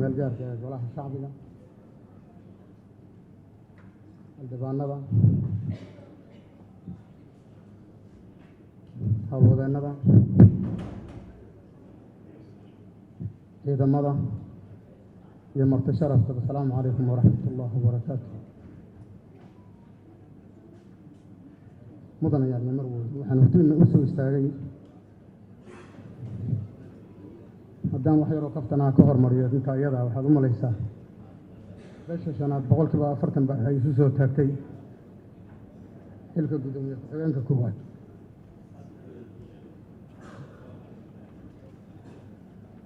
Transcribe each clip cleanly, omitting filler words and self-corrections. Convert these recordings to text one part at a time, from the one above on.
kumeelgaarka ee golaha shacbiga xildhibaanada howlwadeennada ciidamada iyo marti sharafta. Assalaamu calaykum waraxmatullaahi wabarakaatu. mudan ayaadna mar weyn waxaan hortiina u soo istaagay haddaan wax yaroo kaftanaa ka hormariyo inta iyada waxaad u malaysaa beesha shanaad 40% baa ay isu soo taagtay xilka gudoomiye ku-xigeenka koowaad.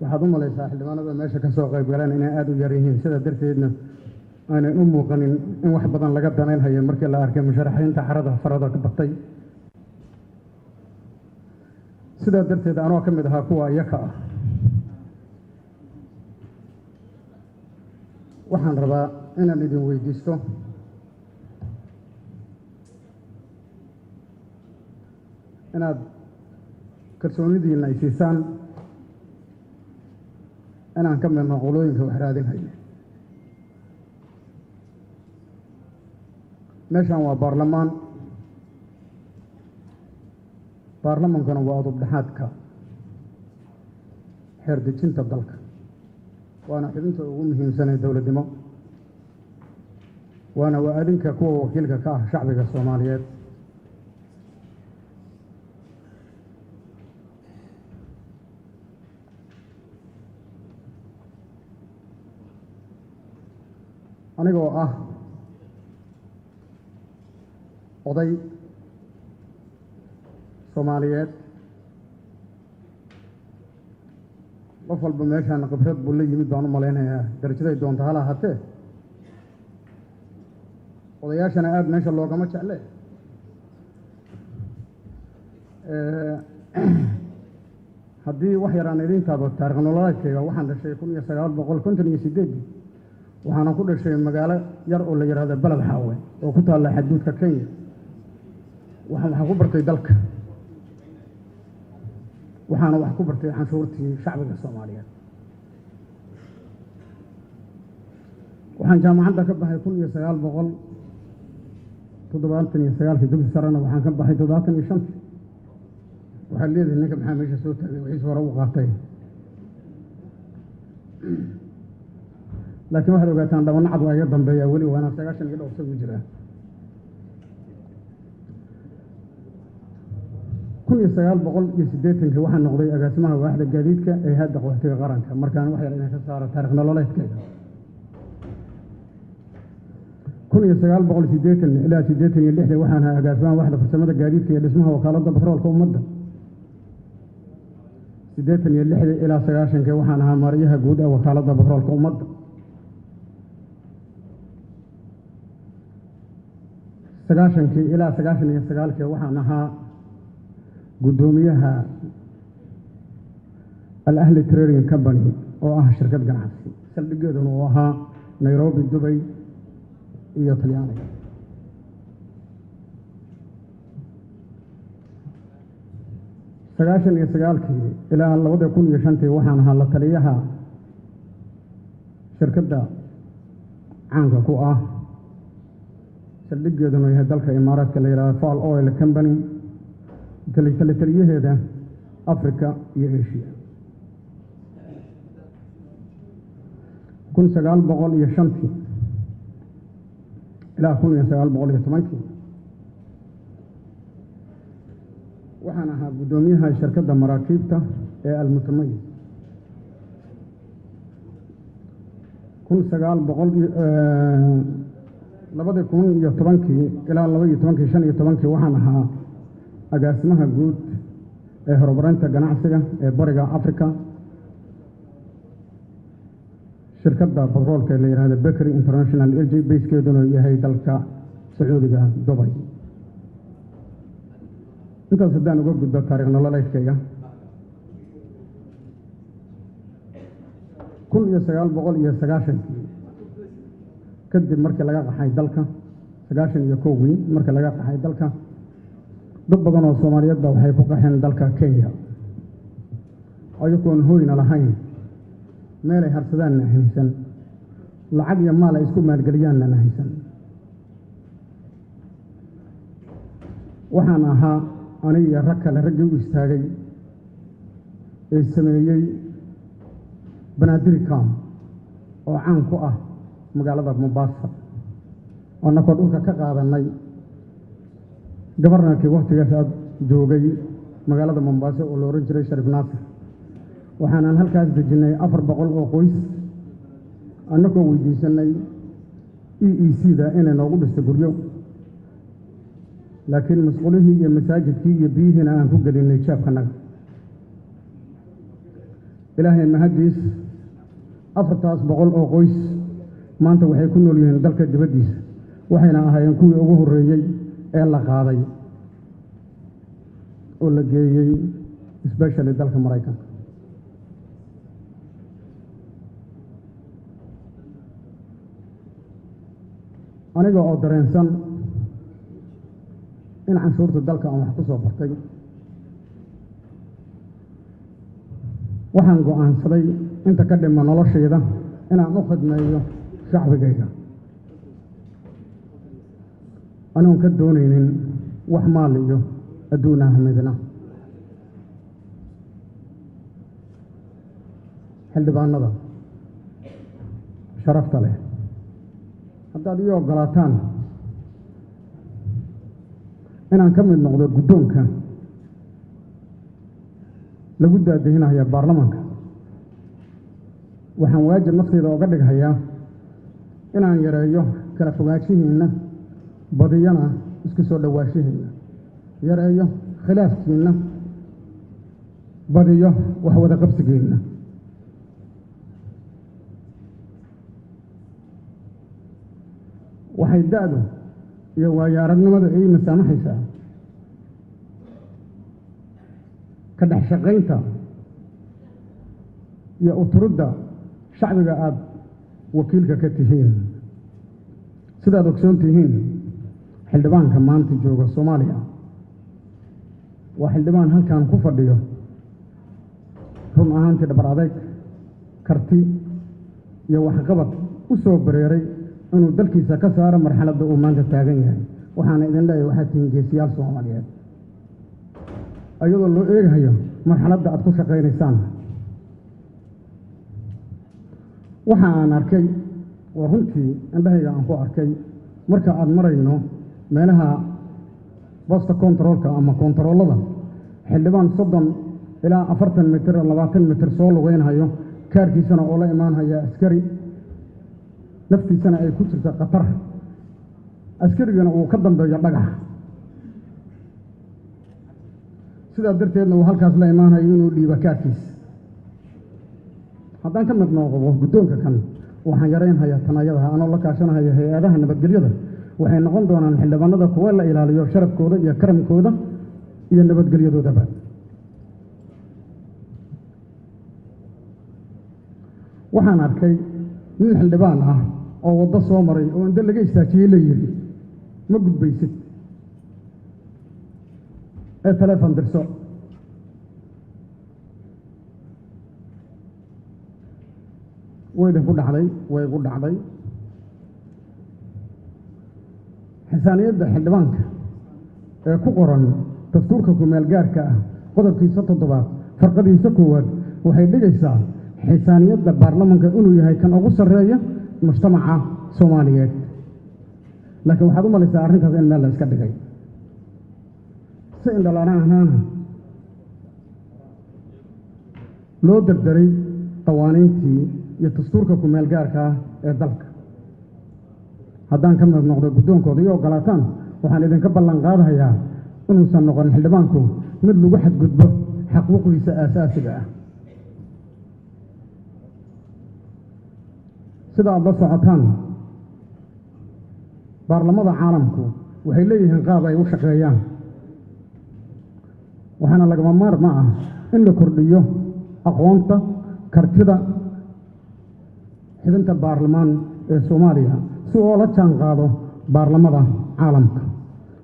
waxaad u malaysaa xildhibaanada meesha ka soo qayb galeen inay aada u yar yihiin, sidaa darteedna aanay u muuqanin in wax badan laga danaynhayo markii la arkay musharaxiinta farada ka batay. sidaa darteed anoo ka mid ahaa kuwa iyaka ah waxaan rabaa inaan idin weydiisto inaad kalsoonidiina ay siisaan inaan ka midno qolooyinka wax raadinhayo. meeshan waa baarlamaan, baarlamaankana waa udub dhexaadka xeer dejinta dalka, waana xubinta ugu muhiimsan ee dowladnimo, waana waa-adinka kuwa wakiilka ka ah shacbiga Soomaaliyeed. anigoo ah oday Soomaaliyeed, qof walba meeshaan khibrad buu la yimid baan u malaynayaa, darajaday doonta hala ahaatee. odayaashana aada meesha loogama jecle. haddii wax yaraan idiin taabo taarikh nololeedkayga, waxaan dhashay 1958 waxaana ku dhashay magaalo yar oo la yidhaahdo Balad Xaawe oo ku taalla xuduudka Kenya. waxaan ku bartay dalka, waxaana wax ku bartay canshuurtii shacbiga Soomaaliyeed. waxaan jaamacadda ka baxay 1979 dugsi sarena waxaan ka baxay 75. waxaa leedahay ninka maxaa meesha soo taagay wixiis hore u qaatay. laakiin waxaad ogaataan dhabanacad waa iga dambeeya weli, waana 90 iyo dhowr sano jiraa. 1980 waxaan noqday agaasimaha waaxda gaadiidka ee hay'adda qaxootiga qaranka, markaan wax yar inaan ka saaro taarikh nololeedkayga. 1980 ilaa 86 waxaan ahaa agaasimaha waaxda farsamada gaadiidka iyo dhismaha wakaaladda batroolka ummadda. 86 ilaa 90 waxaan ahaa maariyaha guud ee wakaaladda batroolka ummadda. 90 ilaa 99 waxaan ahaa gudoomiyaha Al-Ahli Trading Company oo ah shirkad ganacsi, saldhigeeduna uu ahaa Nairobi, Dubai iyo Talyaaniga. 99 ilaa 2005 waxaan ahaa la taliyaha shirkadda caanka ku ah saldhigeeduna yahay dalka Imaaraadka la yidhaahdo Fall Oil Company, taliyaheeda Africa iyo Asia. 1905 ilaa 1910 waxaan ahaa gudoomiyaha shirkadda maraakiibta ee Al-Mutamayyiz. 2010 ilaa 2015 waxaan ahaa agaasimaha guud ee horumarinta ganacsiga ee bariga Afrika, shirkadda batroolka ee la yidhaahdo Bakery International Energy, bayskeeduna yahay dalka Sacuudiga, Dubai. intaas haddaan uga gudbo taarikh nololeedkayga. 1990 kadib markii laga qaxay dalka 91 markii laga qaxay dalka, dad badan oo Soomaaliyeed baa waxay ku qaxeen dalka Kenya ayagoon hooyna lahayn, meelay harsadaanna haysan lacag iyo maal ay isku maalgeliyaanna haysan waxaan ahaa aniga iyo rag kale raggii u istaagay ee sameeyey banaadir camp oo caan ku ah magaalada Mombasa oo nakoo dhulka ka qaadanay gabarnankii waqtigaas aad joogay magaalada Mombasa oo la oran jiray Sharif Naasir waxaan halkaas dejinay 400 oo qoys annagoo weydiisanay EEC-da inay noogu dhisto guryo laakiin mas'uulihii iyo masaajidkii iyo biyihiina aan ku gelinay jeebkanaga ilaahay mahadiis 400 oo qoys maanta waxay ku nool yihiin dalka dibaddiisa waxayna ahaayeen kuwii ugu horreeyay ee la qaaday oo la geeyey especially dalka Mareykanka aniga oo dareensan in canshuurta dalka aan wax ku soo bartay waxaan go'aansaday inta ka dhima noloshayda inaan u khidmeeyo shacbigayga anoon ka doonaynin wax maal iyo adduun ahmedna xildhibaanada sharafta leh haddaad ii oggolaataan inaan ka mid noqdo guddoonka lagu daadejinayo baarlamaanka waxaan waajib naftayda uga dhighayaa inaan yareeyo kala fogaanshihiinna badiyana isku soo dhawaashihiinna yareeyo khilaafkiinna badiyo wax wada qabsigiinna waxay da'du iyo waayo aragnimada ay masaamaxaysaa ka dhex shaqaynta iyo uturidda shacbiga aad wakiilka ka tihiin sidaad ogsoon tihiin xildhibaanka maanta jooga Soomaaliya waa xildhibaan halkan ku fadhiyo run ahaantii dhabar adeeg karti iyo waxqabad u soo bareeray inuu dalkiisa ka saaro marxaladda uu maanta taagan yahay waxaana idin leeyahay waxaad tihiin geesiyaal Soomaaliyeed ayadoo loo eegayo marxaladda aad ku shaqaynaysaan waxa aan arkay waa runtii indhahayga aan ku arkay marka aad marayno meelaha posta controlka ama kontaroolada xildhibaan 30 ilaa 40 mitir 20 mitir soo lugeynayo kaarkiisana oo la imaanaya askari naftiisana ay ku jirto qatar askarigana uu ka dambeeyo dhagax sidaa darteedna uu halkaas la imaanayo inuu dhiibo kaarkiisa haddaan ka mid noqdo guddoonka kan waxaan yaraynayaa tanayadaha anoo la kaashanayo hay-adaha nabadgelyada waxay noqon doonaan xildhibaanada kuwa la ilaaliyo sharafkooda iyo karamkooda iyo nabadgelyadoodaba waxaan arkay nin xildhibaan ah oo waddo soo maray oo inta laga istaajiyey la yiri ma gudbaysid ee telefoon dirso way igu dhacday xasaaniyadda xildhibaanka ee ku qoran dastuurka ku-meel gaarka ah qodobkiisa 7 farqadiisa 1 waxay dhigaysaa xasaaniyadda baarlamaanka inuu yahay kan ugu sarreeya mujtamaca Soomaaliyeed laakiin waxaad u malaysaa arrintaas in meel la iska dhigay si indhalaanaana loo dardaray qawaaniintii iyo dastuurka ku-meel gaarka ah ee dalka haddaan ka mid noqdo guddoonkooda iyo oggolaataan waxaan idinka ballan qaadayaa inuusan noqon xildhibaanku mid lagu xadgudbo xaquuqdiisa aasaasiga ah sida aad la socotaan baarlamada caalamku waxay leeyihiin qaab ay u shaqeeyaan waxaana lagama maarmaan ah in la kordhiyo aqoonta kartida xidhinta baarlamaan ee Soomaaliya si oo la jaan qaado baarlamada caalamka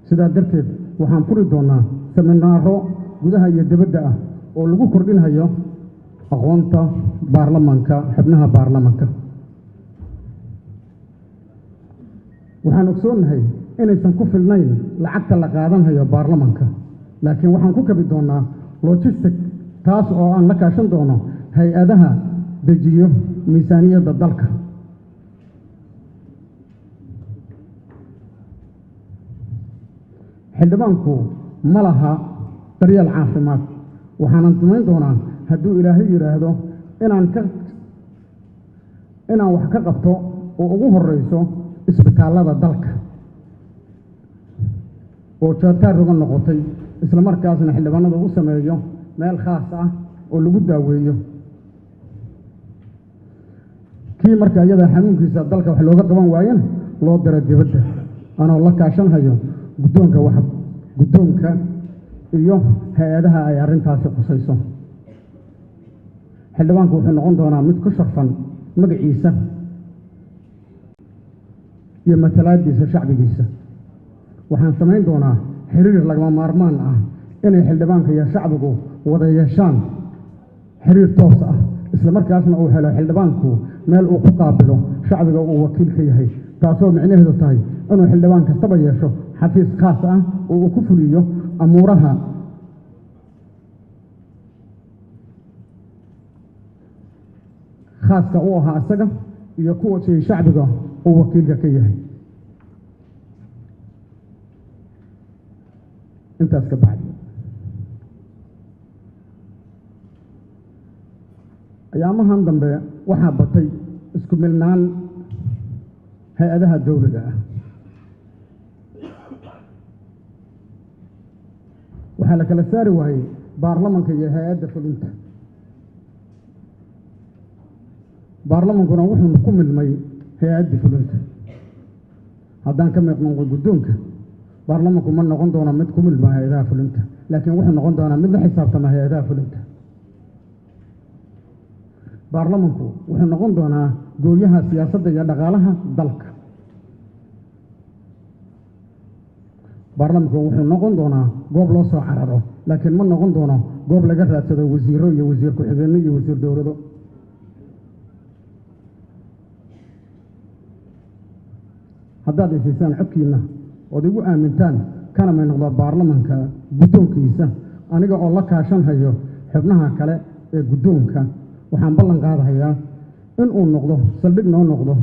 sidaa darteed waxaan furi doonaa seminaaro gudaha iyo dibadda ah oo lagu kordhinayo aqoonta baarlamanka xubnaha baarlamanka waxaan ogsoonahay inaysan ku filnayn lacagta la qaadanayo baarlamanka laakiin waxaan ku kabi doonaa logistic taas oo aan la kaashan doono hay-adaha dejiyo miisaaniyadda dalka xildhibaanku ma laha daryeel caafimaad waxaanan samayn doonaa hadduu ilaahay yidhaahdo inaan wax ka qabto oo ugu horreyso isbitaallada dalka oo joogtaa roga noqotay isla markaasna xildhibaanada u sameeyo meel khaas ah oo lagu daaweeyo kii marka iyada xanuunkiisa dalka wax looga qaban waayana loo diro dibadda anoo la kaashanhayo guddoonka iyo hay-adaha ay arrintaasi khusayso xildhibaanku wuxuu noqon doonaa mid ku sharfan magaciisa iyo matalaadiisa shacbigiisa waxaan samayn doonaa xiriir lagama maarmaan ah inay xildhibaanka iyo shacbigu wada yeeshaan xiriir toos ah isla markaasna uu helo xildhibaanku meel uu ku qaabilo shacbiga uu wakiil ka yahay taasoo micnaheedu tahay inuu xildhibaan kastaba yeesho xafiis khaas ah oo uu ku fuliyo amuuraha khaaska u ahaa isaga iyo kuwa siay shacbiga uu wakiilka ka yahay intaas ka bacdi ayaamahan dambe waxaa batay isku milnaan hay-adaha dowliga ah waxaa la kala saari waayey baarlamanka iyo hay-adda fulinta baarlamankuna wuxuuna ku milmay hay-adda fulinta haddaan ka miiqnoqo guddoonka baarlamanku ma noqon doono mid ku milma hay-adaha fulinta laakiin wuxuu noqon doonaa mid la xisaabtama hay-adaha fulinta baarlamanku wuxuu noqon doonaa gooyaha siyaasadda iyo dhaqaalaha dalka baarlamanku wuxuu noqon doonaa goob loo soo cararo laakiin ma noqon doono goob laga raadsado wasiiro iyo wasiir ku-xigeenno iyo wasiir dowlado haddaad isiisaan codkiinna ood igu aamintaan kana may noqdo baarlamanka guddoonkiisa aniga oo la kaashanhayo xubnaha kale ee guddoonka waxaan ballan qaadahayaa in uu noqdo saldhig noo noqdo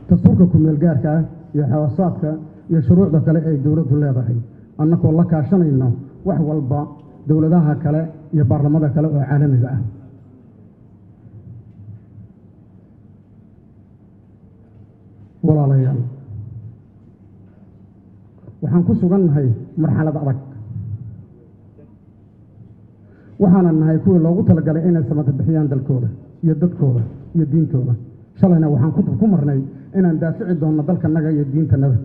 dastuurka ku-meel gaarka ah iyo xawaasaadka iyo shuruucda kale ay dowladdu leedahay annagoo la kaashanayno wax walba dowladaha kale iyo baarlamada kale oo caalamiga ah walaalayaal waxaan ku sugannahay marxalad adag waxaana nahay kuwii loogu talagalay inay samata bixiyaan dalkooda iyo dadkooda iyo diintooda shalayna waxaan ku marnay inaan daafici doonno dalkanaga iyo diintanada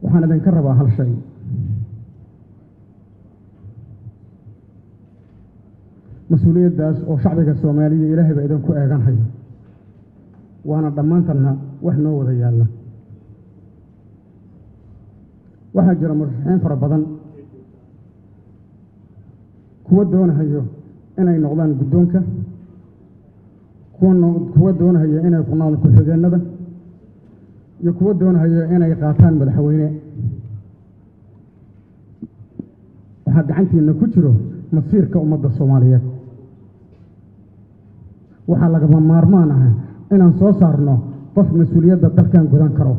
waxaan idinka rabaa hal shay mas-uuliyaddaas oo shacbiga soomaaliya ilaahay baa idinku eeganhayo waana dhammaantanna wax noo wada yaalla waxaa jira murashaxiin fara badan kuwa doonahayo inay noqdaan guddoonka kuwa doonahaya inay ku noqdaan ku-xigeenada iyo kuwa doonahayo inay qaataan madaxweyne waxaa gacantiina ku jiro masiirka ummadda soomaaliyeed waxaa lagama maarmaan ah inaan soo saarno qof mas-uuliyadda dalkan gudan karo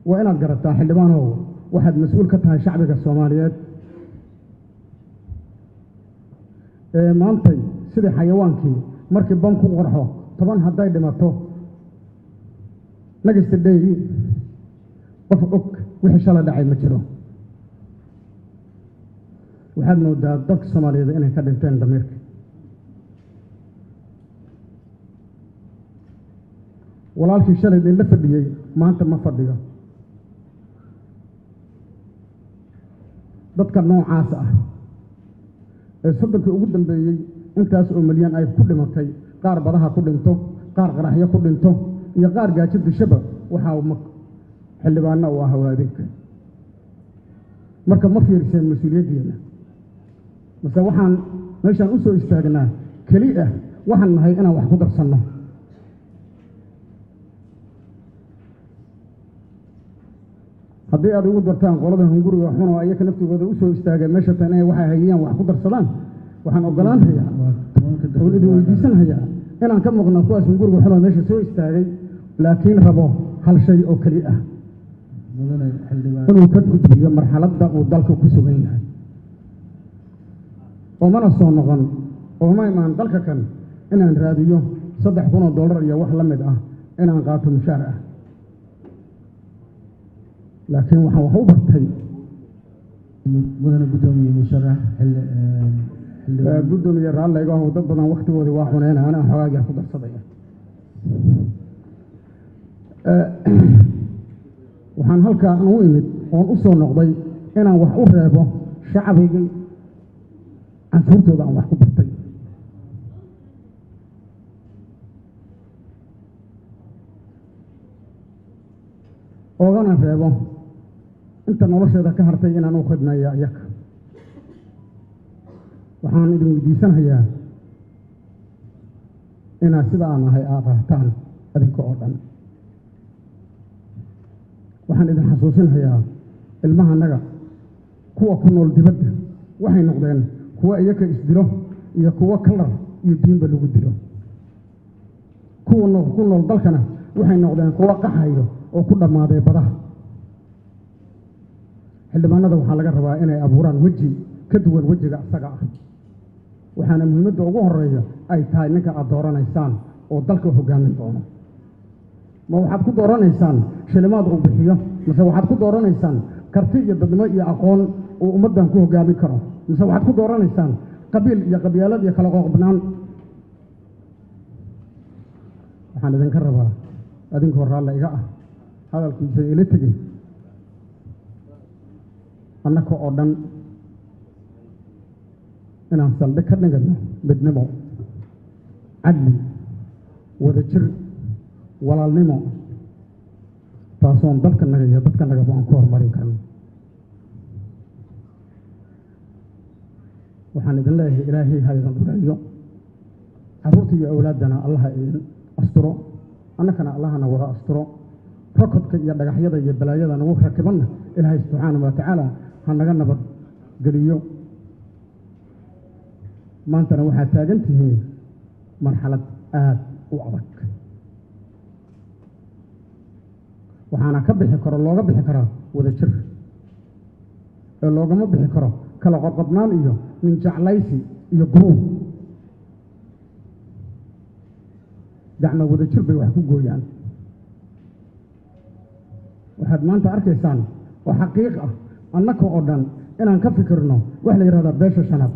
waa inaad garataa xildhibaanow waxaad mas-uul ka tahay shacbiga soomaaliyeed ee maantay sidii xayawaankii markii ban ku qorxo 10 hadday dhimato nagasta dheegi qof og wixii shalay dhacay ma jiro waxaad moodaa dadka soomaaliyeed inay ka dhinteen damiirka walaalkii shalay in la fadhiyey maanta ma fadhiyo dadka noocaas ah ee soddonkii ugu dambeeyey intaas oo milyan ay ku dhimatay qaar badaha ku dhinto qaar qaraxyo ku dhinto iyo qaar gaajo dishaba waxaa xildhibaanna u ah hawaadeedka marka ma fiirseen mas-uuliyaddeena mase waxaan meeshaan u soo istaagnaa keli ah waxaan nahay inaan wax ku darsanno haddii aad ugu dartaan qolada hunguriga xunoo ayaka naftigooda u soo istaageen meesha tan inay waxay hayaan wax ku darsadaan waxaan ogolaan hayaa oon idin weydiisan hayaa inaan ka maqno kuwaas hunguriga xunoo meesha soo istaagay laakiin rabo hal shay oo keli ah inuu ka gudbiyo marxaladda uu dalka ku sugan yahay oo mana soo noqon oo ma imaan dalka kan inaan raadiyo $3,000 iyo wax la mid ah inaan qaato mushaar ah laakiin waxaan wax u bartay mudane guddoomiye musharax guddoomiye raallayga ah dad badan wakhtigoodii waa cuneyna anaa xoogaa yar ku darsadaya waxaan halkaa u imid oon u soo noqday inaan wax u reebo shacbigii canfuurtooda aan wax ku bartay oogana reebo inta nolosheeda ka hartay inaan u khidmeeya iyaga waxaan idin weydiisanhayaa inaad sida aan ahay aad rahtaan adinka oo dhan waxaan idin xasuusinhayaa ilmahanaga kuwa ku nool dibadda waxay noqdeen kuwa iyaka isdilo iyo kuwa kalar iyo diinba lagu dilo kuwa ku nool dalkana waxay noqdeen kuwa qaxayo oo ku dhammaaday badaha xildhibaanada waxaa laga rabaa inay abuuraan weji ka duwan wejiga isaga ah waxaana muhiimadda ugu horeeya ay tahay ninka aad dooranaysaan oo dalka hoggaamin doono ma waxaad ku dooranaysaan shilimaad uu bixiyo mise waxaad ku dooranaysaan karti iyo dadnimo iyo aqoon uu ummaddan ku hoggaamin karo mise waxaad ku dooranaysaan qabiil iyo qabyaalad iyo kala qooqbnaan waxaan idinka rabaa adinkoo raalle iga ah hadalkiisa ila tegin annaka oo dhan inaan saldhig ka dhigano midnimo cadli wadajir walaalnimo taasoon dalkanaga iyo dadkanagaba aan ku horumarin karno waxaan idin leeyahay ilaahay ha idin dureeyo carruurta iyo awlaaddana allaha idin asturo annakana allahana wada asturo rokodka iyo dhagaxyada iyo balaayada nagu rakibanna ilaahay subxaanahu wa tacaala ha naga nabad geliyo maantana waxaad taagan tihiin marxalad aad u adag waxaana ka bixi karo looga bixi karaa wadajir ee loogama bixi karo kala qodqodnaan iyo min jeclaysi iyo guruub gacma wadajir bay wax ku gooyaan waxaad maanta arkaysaan oo xaqiiq ah annaka oo dhan inaan ka fikirno wax la yidhahdaa beesha shanaad